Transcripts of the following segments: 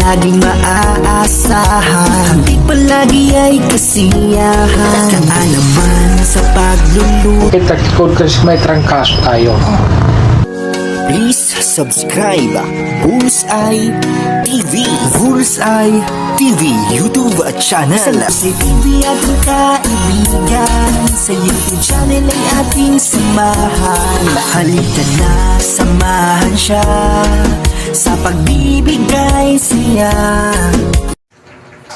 palaging maaasahan, di palagi ay kasiyahan. Kaalaman sa pagluluto. Itakod kasi may trangkaso tayo. Please subscribe Bullseye TV, Bullseye TV YouTube channel. Sa TV at ang kaibigan, sa YouTube channel ay ating samahan. Halika na, samahan siya sa pagbibigay siya.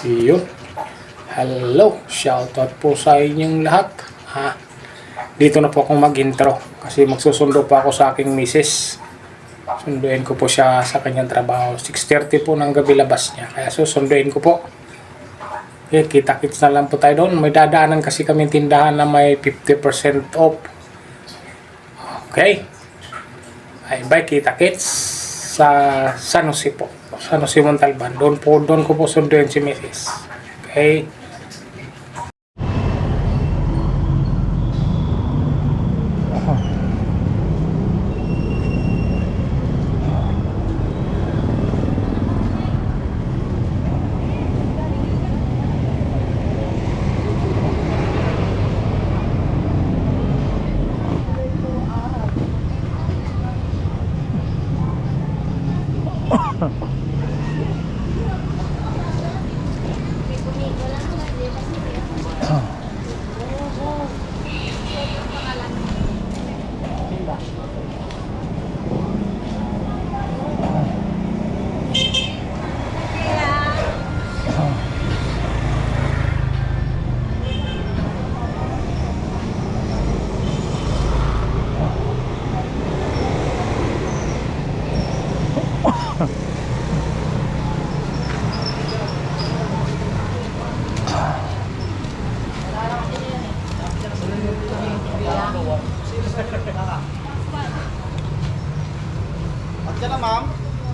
Yun. Hello, shoutout po sa inyong lahat. Dito na po akong mag-intro kasi magsusundo po ako sa aking misis. Sunduin ko po siya sa kanyang trabaho. 6:30 po ng gabi labas niya, kaya susunduin ko po. Okay, kita-kits na lang po tayo doon. May dadaanan kasi kami tindahan na may 50% off. Okay, bye, kita-kits sa San Jose po, San Jose Montalban. Doon ko po sunduin si misis. Okay. At ka na, ma'am.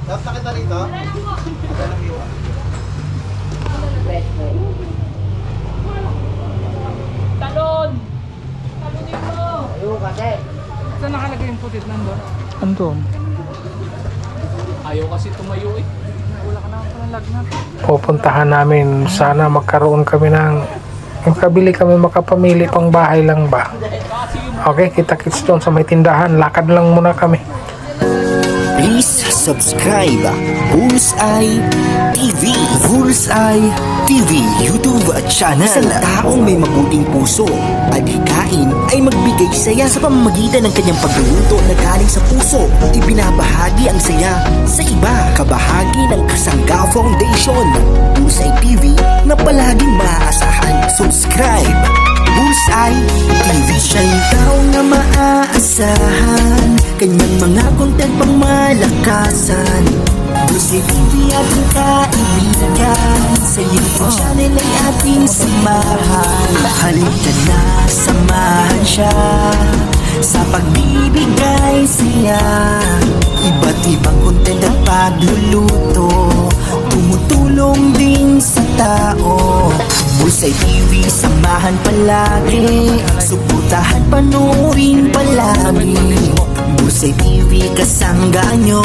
Dapat na kita rito. Talon! Talunin mo! Ayaw kasi. Saan nakalagay yung putit nandun? Andun. Ayaw kasi tumayo eh. Wala ka naman palang lagnat. Pupuntahan namin, sana magkaroon kami ng makabili kami, makapamili pang bahay lang ba. Okay, kita-kits doon sa may tindahan. Lakad lang muna kami. Please subscribe Bullseye TV, Bullseye TV YouTube channel. Sa taong may mabuting puso, adhikain ay magbigay saya sa pamamagitan ng kanyang pagluluto na galing sa puso. Ibinabahagi ang saya sa iba, kabahagi ng Kasangga Foundation. Bullseye TV na palaging maaasahan. Subscribe Bullseye TV. Siya'y tao na maaasahan, kanyang mga content pang malakasan. Bullseye TV at ang kaibigan, sa YouTube channel ay ating samahan. Halika na, samahan siya sa pagbibigay siya. Iba't ibang content at pagluluto, tumutulong din sa tao. Bullseye TV, samahan palagi, suportahan, panoorin palagi. Bullseye TV, kasangga nyo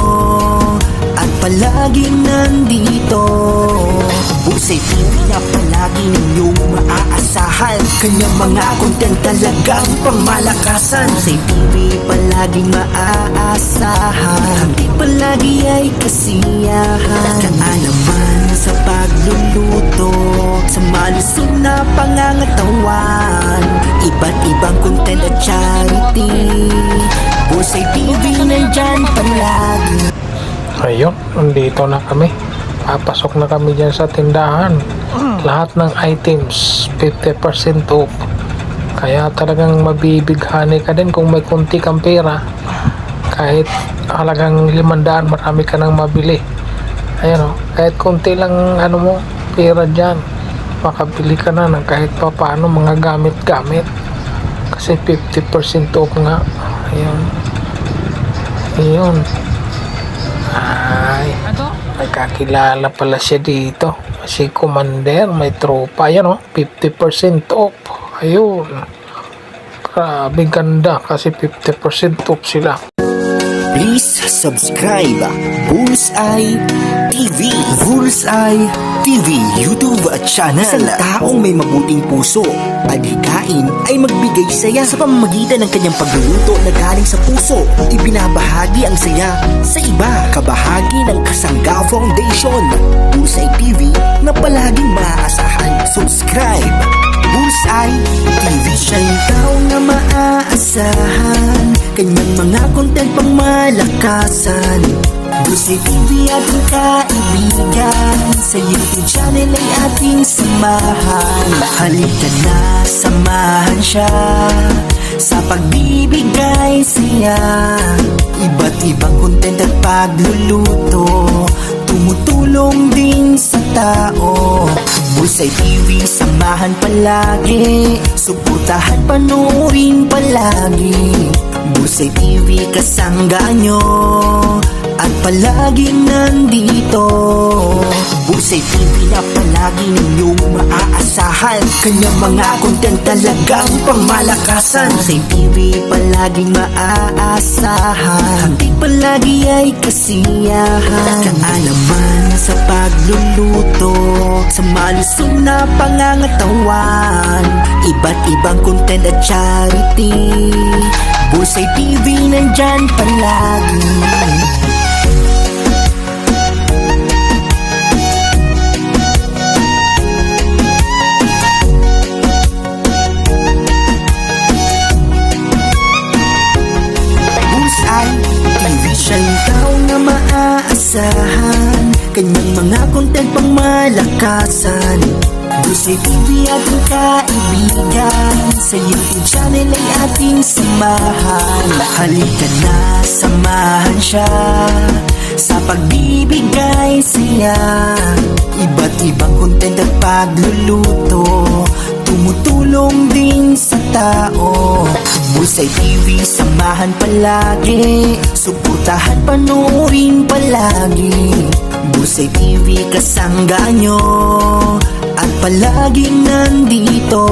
at palaging nandito. Bullseye TV na palagi ninyong maaasahan, kanyang mga content talagang pangmalakasan. Bullseye TV, palaging maaasahan, di palagi ay kasiyahan. Kaalaman sa pagluluto, sa malusog na pangangatawan, iba't ibang content at charity. Bullseye TV nandyan palagi. Ayun, nandito na kami. Papasok na kami dyan sa tindahan. Lahat ng items 50% off. Kaya talagang mabibighani ka din kung may konti kang pera. Kahit halagang 500, marami ka nang mabili. Ayan o, kahit konti lang ano mo, pera dyan, makabili ka na ng kahit pa paano mga gamit-gamit. Kasi 50% off nga. Ayun. Ayun. Ay, may kakilala pala siya dito. Si Commander, may tropa. Yan o, 50% off. Ayun. Grabe ganda kasi 50% off sila. Please subscribe Bullseye TV, Bullseye Bullseye TV YouTube at channel. Isang taong may mabuting puso, adhikain ay magbigay saya sa pamamagitan ng kanyang pagluluto na galing sa puso. Ibinabahagi ang saya sa iba, kabahagi ng Kasangga Foundation. Bullseye TV na palaging maaasahan. Subscribe Bullseye TV. Siya'y tao na maaasahan, kanyang mga content pang malakasan. Bullseye TV ating kaibigan, sa YouTube channel ay ating samahan. Halika na, samahan siya sa pagbibigay siya. Iba't ibang content at pagluluto, tumutulong din sa tao. Bullseye TV, samahan palagi, suportahan, panoorin palagi. Bullseye TV, kasangga nyo at palaging nandito. Bullseye TV na palagi ninyong maaasahan, kanyang mga content talagang pangmalakasan. Bullseye TV palaging maaasahan, di palagi ay kasiyahan. Kaalaman sa pagluluto, sa malusog na pangangatawan, iba't ibang content at charity. Bullseye TV nandyan palagi. Siya'y tao na maaasahan, kanyang mga content pang malakasan. Bullseye TV ating kaibigan, sa YouTube channel ay ating samahan. Halika na, samahan siya sa pagbibigay siya. Iba't ibang content at pagluluto, tumutulong din sa tao. Bullseye TV, samahan palagi, suportahan, panoorin palagi. Bullseye TV, kasangga nyo at palaging nandito.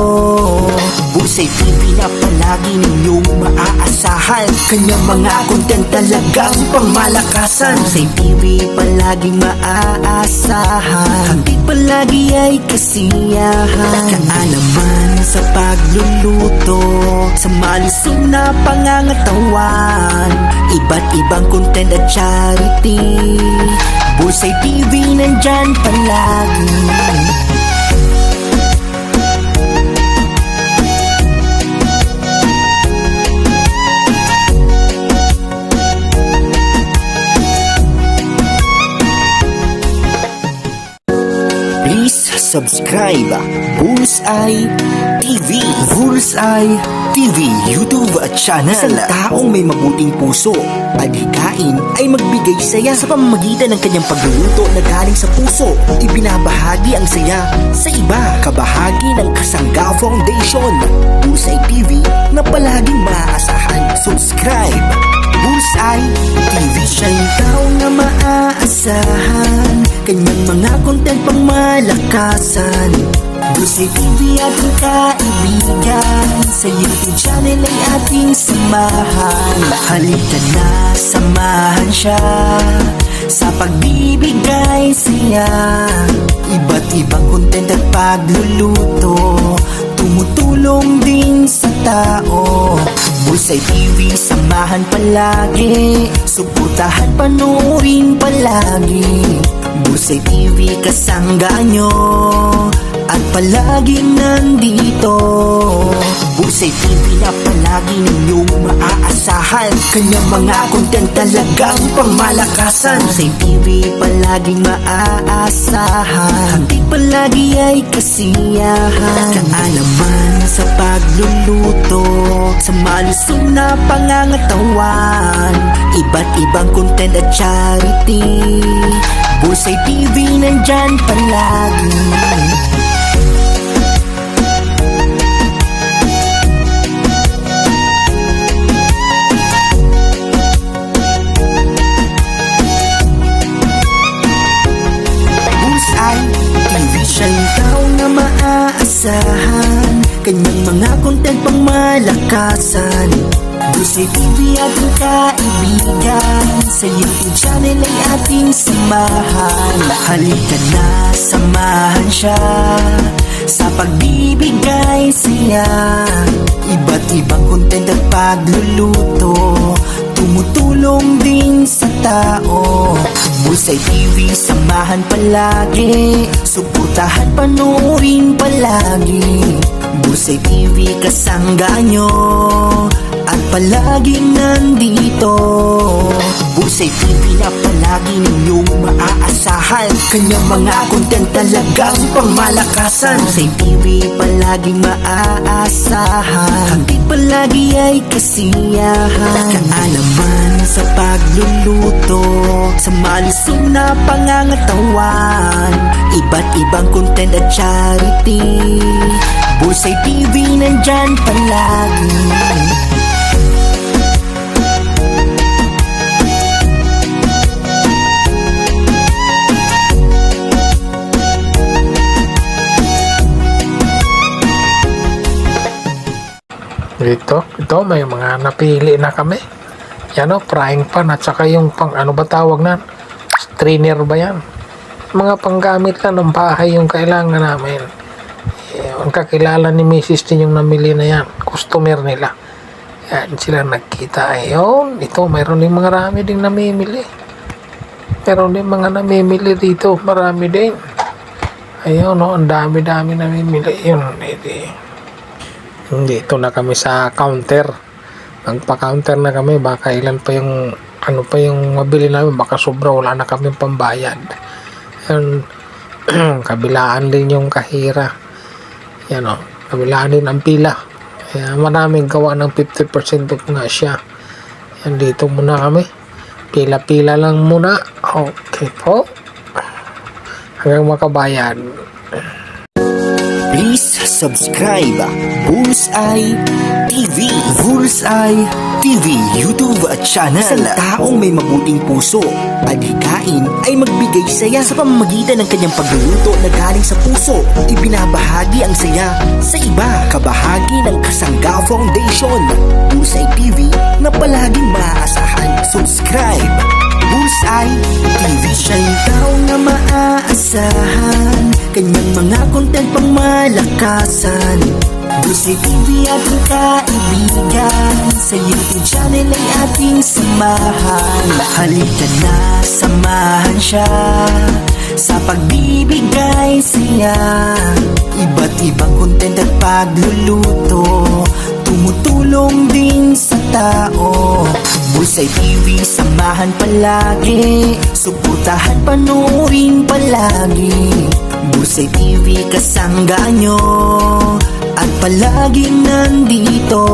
Bullseye TV na palagi ninyong maaasahan, kanyang mga content talagang pangmalakasan. Bullseye TV palaging maaasahan, di palagi ay kasiyahan. Kaalaman sa pagluluto, sa malusog na pangangatawan, iba't ibang content at charity. Bullseye TV nandyan palagi. Please subscribe Bullseye TV. Bullseye TV YouTube at channel. Isang taong may mabuting puso, adhikain ay magbigay saya sa pamamagitan ng kanyang pagluluto na galing sa puso. Ibinabahagi ang saya sa iba, kabahagi ng Kasangga Foundation. Bullseye TV na palaging maaasahan. Subscribe Bullseye TV. Siya'y tao na maaasahan, kanyang mga content pang malakasan. Bullseye TV ating kaibigan, sa YouTube channel ay ating samahan. Halika na, samahan siya sa pagbibigay siya. Iba't ibang content at pagluluto, tumutulong din sa tao. Bullseye TV, samahan palagi, suportahan, panoorin palagi. Bullseye TV, kasangga nyo at palaging nandito. Bullseye TV na palagi ninyong maaasahan, kanyang mga content talagang pangmalakasan. Bullseye TV palaging maaasahan, di palagi ay kasiyahan. Kaalaman sa pagluluto, sa malusog na pangangatawan, iba't ibang content at charity. Bullseye TV nandyan palagi. Siya'y tao na maaasahan, kanyang mga content pang malakasan. Busay TV ating kaibigan, sa YouTube channel ay ating samahan. Halika na, samahan siya sa pagbibigay saya. Iba't ibang content at pagluluto, tumutulong din sa tao. Busay TV, samahan palagi, suportahan, panoorin palagi. Busay TV, kasangga nyo at palaging nandito. Busay TV na palagi ninyong maaasahan, kanyang mga content talagang pangmalakasan. Busay TV palaging maaasahan, hanggang palagi ay kasiyahan. Kaalaman sa pagluluto, sa malusog na pangangatawan, iba't ibang content at charity. Busay TV nandyan palagi. Ito may mga napili na kami. Yan o, frying pan at saka yung pang ano ba tawag na? Strainer ba yan? Mga panggamit lang ng bahay yung kailangan namin. Ang kakilala ni Mrs. din yung namili na yan. Customer nila. Yan sila nagkita. Ayun, ito mayroon din mga rami ding namimili. Meron din mga namimili dito. Marami din. Ayun o, ang dami-dami namimili. Yun, dito na kami sa counter. Magpa-counter na kami. Baka ilan pa yung ano pa yung mabili namin. Baka sobra, wala na kami pambayad. Yan, kabilaan din yung kahira. Yan o, kabilaan din ang pila. Kaya maraming gawa ng 50% off nga siya. Yan, dito muna kami. Pila-pila lang muna. Okay po. Hanggang makabayad. Please subscribe Bullseye TV. Bullseye TV YouTube channel. Isang taong may mabuting puso at hikain ay magbigay saya sa pamamagitan ng kanyang pagluluto na galing sa puso. Ibinabahagi ang saya sa iba. Kabahagi ng Kasangga Foundation. Bullseye TV na palaging maaasahan. Subscribe Bullseye TV. Siya'y tao na maaasahan, kanyang mga content pang malakasan. Busay TV ating kaibigan, sa YouTube channel ay ating samahan. Halika na, samahan siya sa pagbibigay saya. Iba't ibang content at pagluluto, tumutulong din sa tao. Busay TV, samahan palagi, suportahan, panoorin palagi. Busay TV, kasangga nyo at palaging nandito.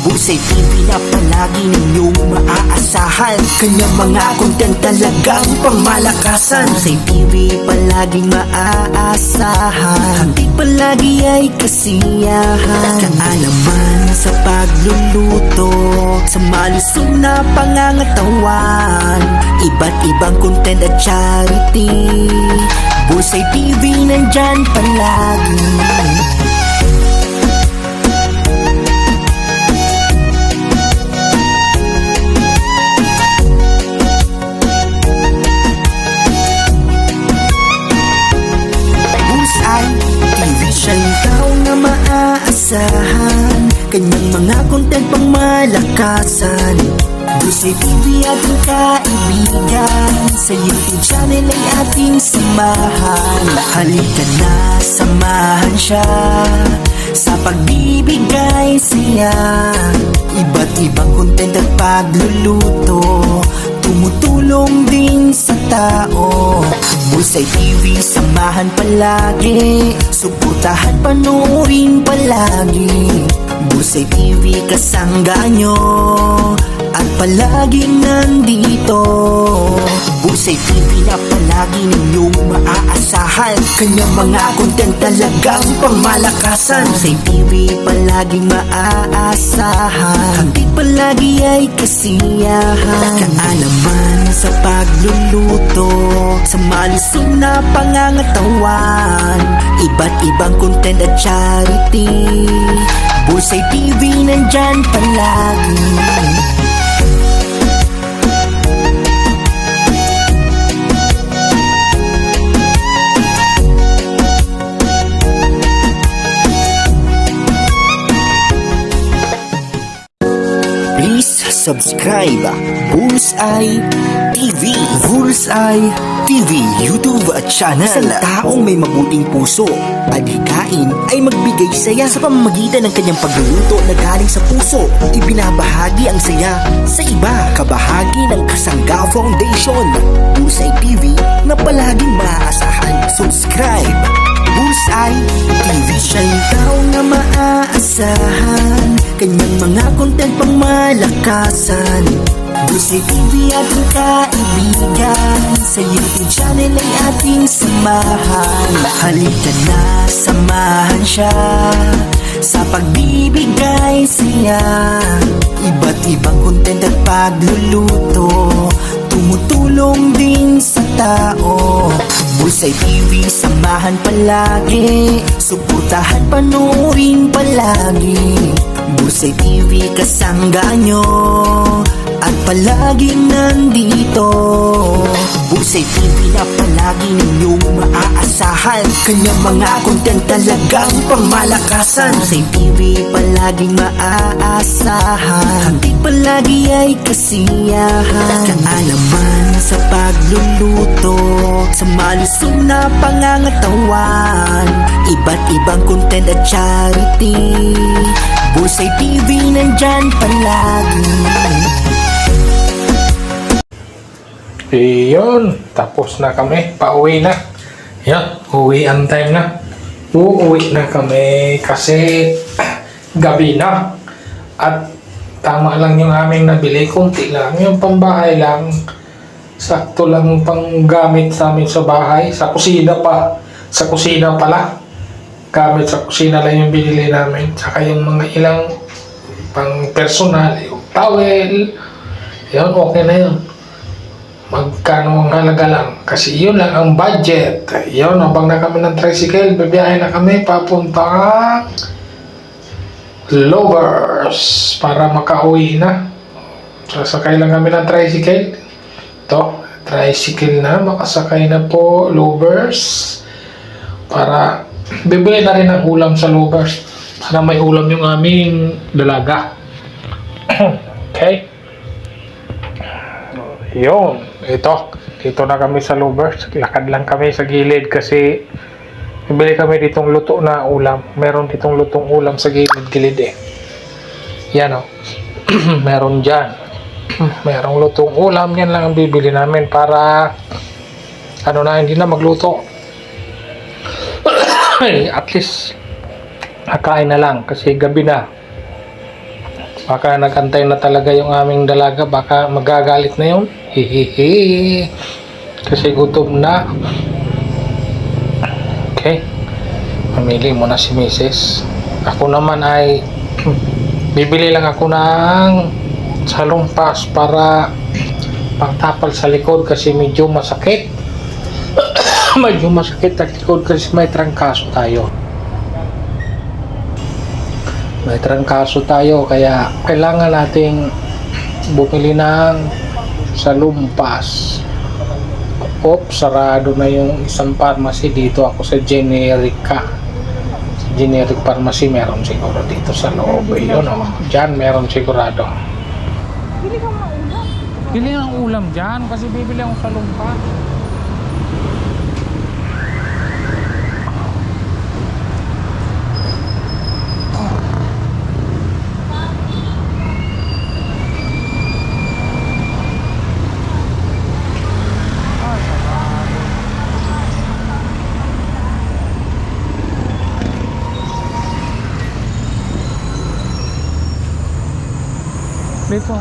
Busay TV na palagi ninyong maaasahan, kanyang mga content talagang pangmalakasan. Busay TV palaging maaasahan, hanggang palagi ay kasiyahan. Kaalaman sa pagluluto, sa malusog na pangangatawan, iba't ibang content at charity. Busay TV nandyan palagi. Bullseye TV, siya'y tao na maaasahan, kanyang mga content pang malakasan. Busay TV ating kaibigan, sa YouTube channel ay ating samahan. Halika na, samahan siya sa pagbibigay saya. Iba't ibang content at pagluluto, tumutulong din sa tao. Busay TV, samahan palagi, suportahan, panoorin palagi. Busay TV, kasangga nyo at palaging nandito. Busay TV na palagi ninyong maaasahan, kanyang mga content talagang pangmalakasan. Busay TV palaging maaasahan, hanggang palagi ay kasiyahan. Kaalaman sa pagluluto, sa malusog na pangangatawan, iba't ibang content at charity. Bulsay TV nandyan palagi. Please subscribe Bullseye TV. Bullseye TV YouTube channel. Isang taong may mabuting puso, adhikain ay magbigay saya sa pamamagitan ng kanyang pagluluto na galing sa puso. Ibinabahagi ang saya sa iba. Kabahagi ng Kasangga Foundation. Bullseye TV na palaging maaasahan. Subscribe Bullseye TV. Siya'y tao na maaasahan, kanyang mga content pang malakasan. Bullseye TV ating kaibigan, sa YouTube channel ay ating samahan. Halika na, samahan siya sa pagbibigay saya. Iba't ibang content at pagluluto, tumutulong din sa tao. Bullseye TV, samahan palagi, suportahan, panoorin palagi. Bullseye TV, kasangga nyo at palaging nandito. Bullseye TV na palagi ninyong maaasahan, kanyang mga content talagang pangmalakasan. Bullseye TV palaging maaasahan, hati palagi ay kasiyahan. Kaalaman sa pagluluto, sa malusog na pangangatawan, iba't ibang content at charity. Bullseye TV nandyan palagi. Iyon, tapos na kami, pauwi na. Yan, uwian time na. Uuwi na kami kasi gabi na. At tama lang yung aming nabili, kunti lang. Yung pambahay lang, sakto lang pang gamit sa amin sa bahay. Sa kusina pa, sa kusina pala. Gamit sa kusina lang yung binili namin. Tsaka yung mga ilang pang personal, yung towel. Yun, okay na yun. Magkano ang halaga lang. Kasi yun lang ang budget. Yun, habang na kami ng tricycle, bibiyahe na kami papuntang Lovers para makauwi na. Sasakay lang kami ng tricycle. Ito, tricycle na. Makasakay na po, Lovers. Para bibili na rin ng ulam sa Lovers. Para may ulam yung aming dalaga. Okay? Yun, dito na kami sa Lovers. Lakad lang kami sa gilid kasi bibili kami ditong luto na ulam. Meron ditong lutong ulam sa gilid-gilid eh. Yan o. Meron dyan. Merong lutong ulam. Yan lang ang bibili namin para ano na, hindi na magluto. At least nakain na lang kasi gabi na. Baka nagantay na talaga yung aming dalaga. Baka magagalit na yun. Hihihi. Kasi gutom na. Okay. Mamili muna si Mrs. Ako naman ay bibili lang ako ng salumpas para pangtapal sa likod kasi medyo masakit. Medyo masakit ang likod kasi may trangkaso tayo. May trangkaso tayo kaya kailangan nating bumili ng salumpas. Sarado na yung isang pharmacy. Dito ako sa Generica. Sa generic pharmacy meron siguro dito sa loob. Yun o. Diyan meron sigurado. Bili ka ng ulam. Bili ng ulam dyan kasi bibili akong salumpa. Dito.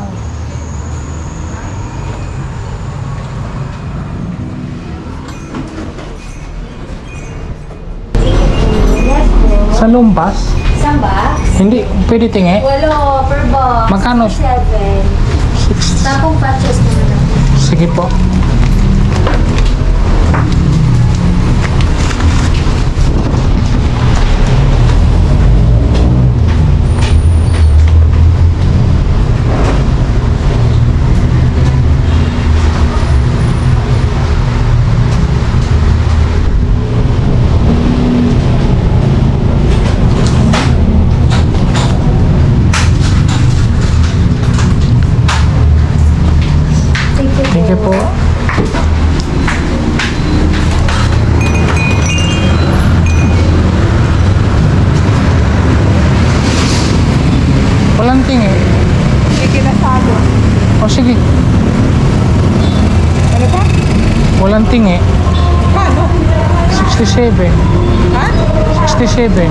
Sa lumpas? Isang box? Hindi, pwede tingi. Walo, per box. Magkano? 7. Tapong patches naman ako. Sige po. tingi. Sige na salo. O sige. Ano ba? Walang tingi. Paano? 67. Ha? 67.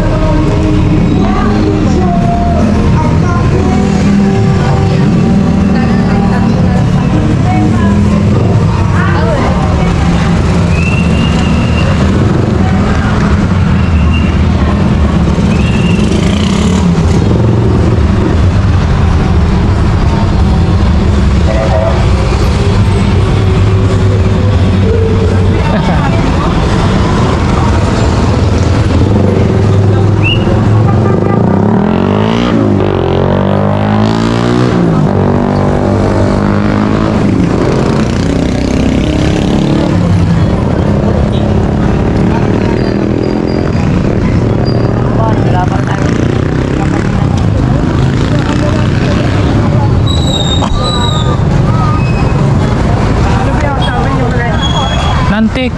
Nantik.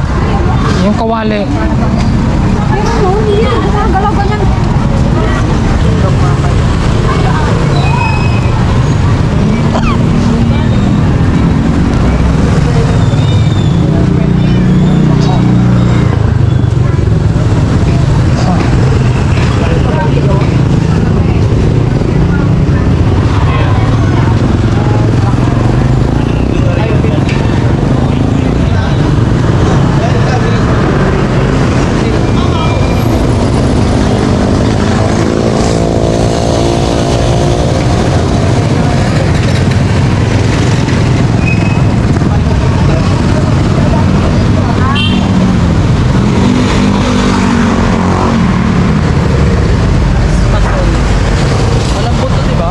Yung kawali. Malambot to, di ba?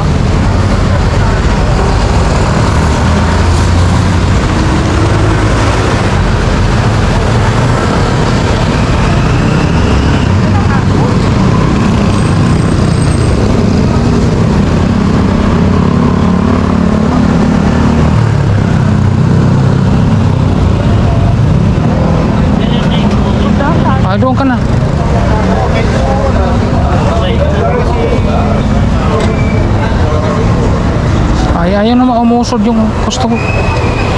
Ah, doon ka na. Ay, ayaw naman umusod yung gusto ko.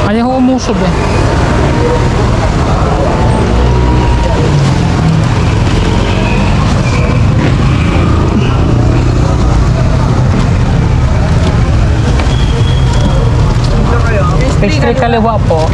Ayaw umusod eh. Pastry kaliwa po.